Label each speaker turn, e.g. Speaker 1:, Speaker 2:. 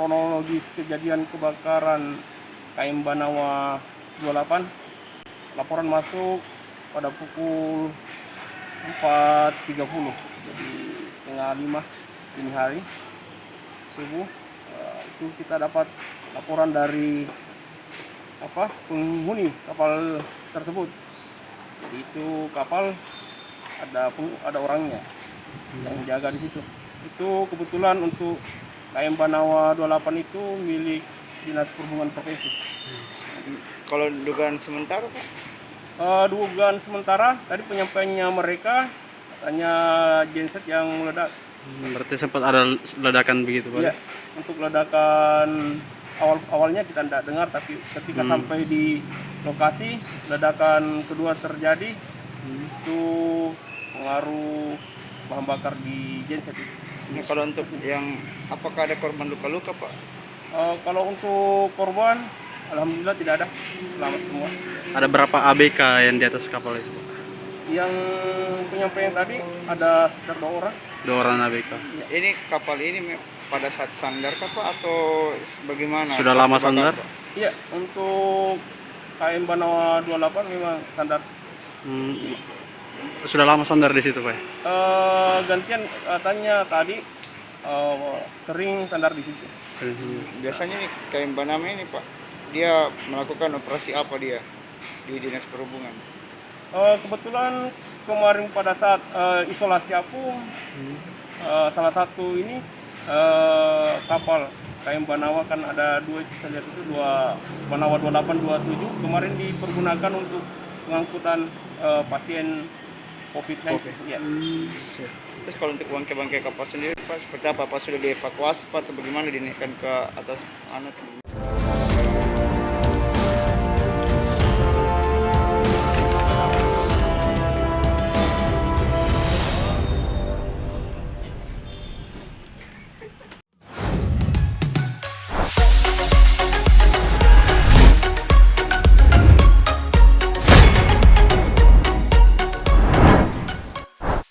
Speaker 1: kronologis kejadian kebakaran KM Banawa 28, laporan masuk pada pukul 4.30, jadi setengah 5 dini hari subuh. Itu kita dapat laporan dari penghuni kapal tersebut. Jadi itu kapal ada orangnya yang jaga di situ. Itu kebetulan untuk KM Banawa 28 itu milik Dinas Perhubungan Provinsi.
Speaker 2: Kalau dugaan sementara, Pak?
Speaker 1: Dugaan sementara tadi penyampaiannya mereka katanya genset yang meledak.
Speaker 3: Berarti sempat ada ledakan begitu, Pak?
Speaker 1: Iya, untuk ledakan awalnya kita tidak dengar, tapi ketika sampai di lokasi ledakan kedua terjadi, itu pengaruh bahan bakar di genset itu.
Speaker 2: Nah, kalau untuk yang apakah ada korban luka-luka, Pak?
Speaker 1: Kalau untuk korban, alhamdulillah tidak ada, selamat semua.
Speaker 3: Ada berapa ABK yang di atas kapal itu, Pak?
Speaker 1: Yang penyampaian tadi ada sekitar 2 orang.
Speaker 3: 2 orang ABK.
Speaker 2: Ini kapal ini pada saat sandar kah, Pak, atau bagaimana?
Speaker 3: Sudah lama sandar?
Speaker 1: Iya, untuk KM Banawa 28 memang sandar.
Speaker 3: Sudah lama sandar di situ, Pak?
Speaker 1: Gantian katanya tadi sering sandar di situ.
Speaker 2: Biasanya nih KM Banawa ini, Pak, dia melakukan operasi apa dia di Dinas Perhubungan?
Speaker 1: Kebetulan kemarin pada saat isolasi apung, salah satu ini kapal KM Banawa kan ada 2, saya lihat itu 2 Banawa 28, 27 kemarin dipergunakan untuk pengangkutan pasien COVID-19. Ya.
Speaker 2: Terus kalau untuk bangkai-bangkai kapal sendiri, Pak, seperti apa? Pak, sudah dievakuasi, Pak, atau bagaimana, dinaikkan ke atas anak?